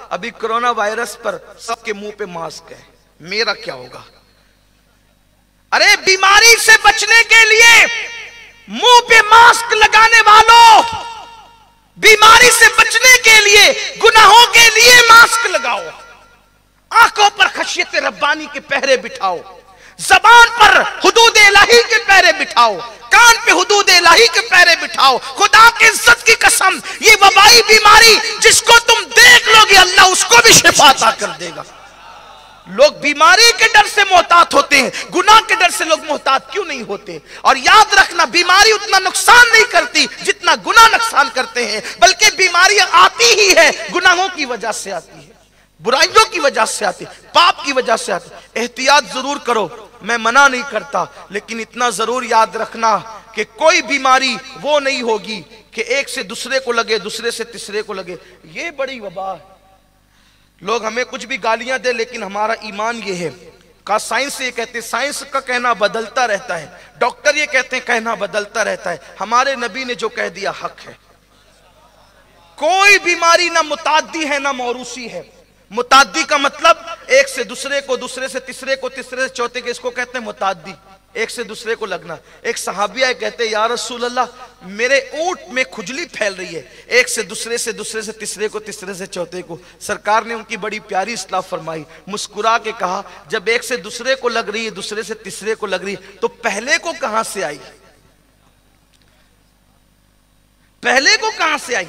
ابھی corona virus پر سب کے منہ پہ ماسک ہے، میرا کیا ہوگا؟ ارے بیماری سے بچنے کے لیے منہ پہ ماسک لگانے والوں، بیماری سے بچنے کے لیے گناہوں کے لیے ماسک لگاؤ، آنکھوں پر خشیت ربانی کے پہرے بٹھاؤ، زبان پر حدود الہی کے پہرے بٹھاؤ، کان پہ حدود الہی کے پہرے بٹھاؤ۔ خدا کے عزت کی قسم، یہ وبائی بیماری جس کو تم دیکھ لو گے اللہ اس کو بھی شفا عطا کر دے گا۔ لوگ بیماری کے ڈر سے محتاط ہوتے ہیں، گناہ کے ڈر سے لوگ محتاط کیوں نہیں ہوتے؟ اور یاد رکھنا، بیماری اتنا نقصان نہیں کرتی جتنا گناہ نقصان کرتے ہیں، بلکہ بیماریاں آتی ہی ہے گناہوں کی وجہ سے آتی ہے، برائیوں کی وجہ سے آتی ہے، پاپ کی وجہ سے آتی ہے۔ احتیاط ضرور کرو، میں منع نہیں کرتا، لیکن اتنا ضرور یاد رکھنا کہ کوئی بیماری وہ نہیں ہوگی کہ ایک سے دوسرے کو لگے، دوسرے سے تیسرے کو لگے۔ یہ بڑی وبا ہے۔ لوگ ہمیں کچھ بھی گالیاں دے، لیکن ہمارا ایمان یہ ہے۔ کہا سائنس یہ کہتے ہیں، سائنس کا کہنا بدلتا رہتا ہے، ڈاکٹر یہ کہتے ہیں کہنا بدلتا رہتا ہے، ہمارے نبی نے جو کہہ دیا حق ہے۔ کوئی بیماری نہ متعدی ہے نہ موروثی ہے۔ متعدی کا مطلب ایک سے دوسرے کو، دوسرے سے تیسرے کو، تیسرے سے چوتھے کو، اس کو کہتے ہیں متعدی، ایک سے دوسرے کو لگنا۔ ایک صحابیہ کہتے ہیں یا رسول اللہ میرے اونٹ میں کھجلی پھیل رہی ہے، ایک سے دوسرے سے، دوسرے سے تیسرے کو، تیسرے سے چوتھے کو۔ سرکار نے ان کی بڑی پیاری اصلاح فرمائی، مسکرا کے کہا جب ایک سے دوسرے کو لگ رہی ہے، دوسرے سے تیسرے کو لگ رہی ہے، تو پہلے کو کہاں سے آئی؟ پہلے کو کہاں سے آئی؟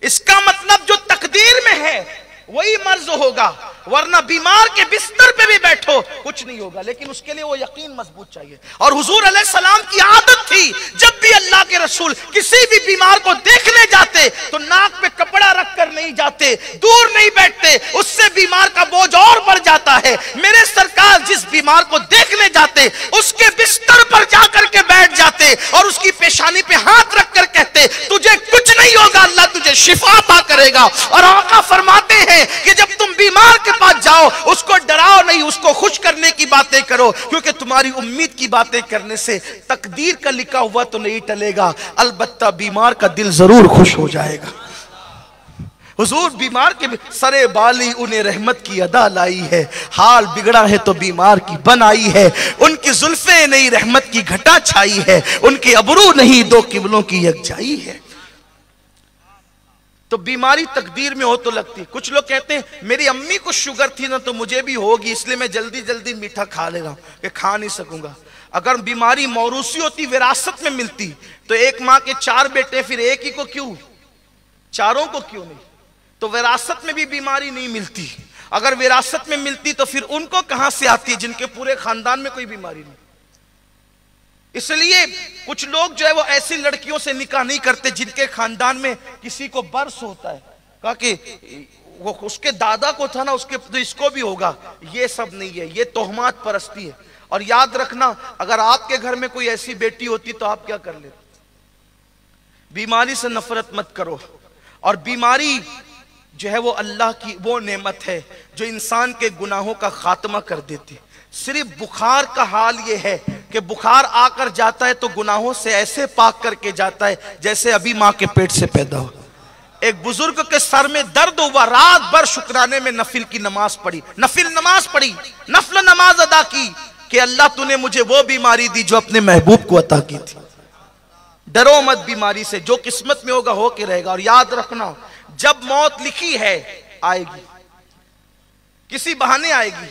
اس کا مطلب جو تقدیر میں ہے وہی مرض ہوگا، ورنہ بیمار کے بستر پہ بھی بیٹھو کچھ نہیں ہوگا، لیکن اس کے لیے وہ یقین مضبوط چاہیے۔ اور حضور علیہ السلام کی عادت تھی جب بھی اللہ کے رسول کسی بھی بیمار کو دیکھنے جاتے تو ناک پہ کپڑا رکھ کر نہیں جاتے، دور نہیں بیٹھتے، اس سے بیمار کا بوجھ اور بڑھ جاتا ہے۔ میرے سرکار جس بیمار کو دیکھنے جاتے اس کے بستر پر جا کر کے بیٹھ جاتے اور اس کی پیشانی پہ ہاتھ رکھ کر کہتے تجھے کچھ نہیں ہوگا، اللہ تجھے شفا عطا کرے گا۔ اور آقا فرماتے ہیں کہ جب تم بیمار کے پاس جاؤ اس کو ڈراؤ نہیں، اس کو خوش کرنے کی باتیں کرو، کیونکہ تمہاری امید کی باتیں کرنے سے تقدیر کا لکھا ہوا تو نہیں ٹلے گا، البتہ بیمار کا دل ضرور خوش ہو جائے گا۔ حضور بیمار کے سرے بالی انہیں رحمت کی ادا لائی ہے، حال بگڑا ہے تو بیمار کی بنائی ہے، ان کی زلفیں نہیں رحمت کی گھٹا چھائی ہے، ان کے ابرو نہیں دو قبلوں کی یکجائی ہے۔ تو بیماری تقدیر میں ہو تو لگتی۔ کچھ لوگ کہتے ہیں میری امی کو شوگر تھی نا تو مجھے بھی ہوگی، اس لیے میں جلدی جلدی میٹھا کھا لے گا کہ کھا نہیں سکوں گا۔ اگر بیماری موروثی ہوتی، وراثت میں ملتی، تو ایک ماں کے 4 بیٹے پھر ایک ہی کو کیوں، چاروں کو کیوں نہیں؟ تو وراثت میں بھی بیماری نہیں ملتی۔ اگر وراثت میں ملتی تو پھر ان کو کہاں سے آتی جن کے پورے خاندان میں کوئی بیماری نہیں؟ اس لیے کچھ لوگ جو ہے وہ ایسی لڑکیوں سے نکاح نہیں کرتے جن کے خاندان میں کسی کو برس ہوتا ہے، کہا کہ وہ اس کے دادا کو تھا نا اس کو بھی ہوگا۔ یہ سب نہیں ہے، یہ تہمات پرستی ہے۔ اور یاد رکھنا اگر آپ کے گھر میں کوئی ایسی بیٹی ہوتی تو آپ کیا کر لیتے؟ بیماری سے نفرت مت کرو، اور بیماری جو ہے وہ اللہ کی وہ نعمت ہے جو انسان کے گناہوں کا خاتمہ کر دیتی۔ صرف بخار کا حال یہ ہے کہ بخار آ کر جاتا ہے تو گناہوں سے ایسے پاک کر کے جاتا ہے جیسے ابھی ماں کے پیٹ سے پیدا ہو۔ ایک بزرگ کے سر میں درد ہوا، رات بھر شکرانے میں نفل کی نماز پڑھی، نفل نماز ادا کی کہ اللہ تو نے مجھے وہ بیماری دی جو اپنے محبوب کو عطا کی تھی۔ ڈرو مت بیماری سے، جو قسمت میں ہوگا ہو کے رہے گا۔ اور یاد رکھنا جب موت لکھی ہے آئے گی، کسی بہانے آئے گی،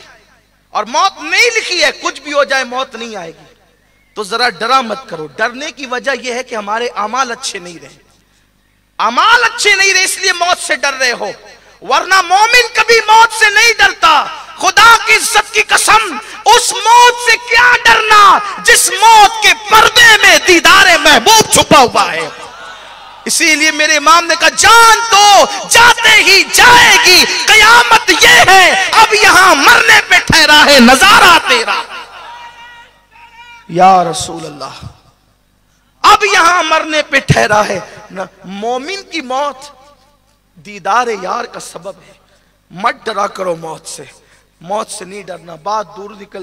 اور موت نہیں لکھی ہے کچھ بھی ہو جائے موت نہیں آئے گی۔ تو ذرا ڈرا مت کرو۔ ڈرنے کی وجہ یہ ہے کہ ہمارے اعمال اچھے نہیں رہے، اعمال اچھے نہیں رہے اس لیے موت سے ڈر رہے ہو، ورنہ مومن کبھی موت سے نہیں ڈرتا۔ خدا کی عزت کی قسم، اس موت سے کیا ڈرنا جس موت کے پردے میں دیدار محبوب چھپا ہوا ہے۔ اسی لیے میرے امام نے کہا جان تو جاتے ہی جائے گی، قیامت یہ ہے اب یہاں مرنے پہ ٹھہرا ہے نظارہ تیرا۔ یا رسول اللہ، اب یہاں مرنے پہ ٹھہرا ہے۔ مومن کی موت دیدار یار کا سبب ہے۔ مت ڈرا کرو موت سے، موت سے نہیں ڈرنا، بات دور نکل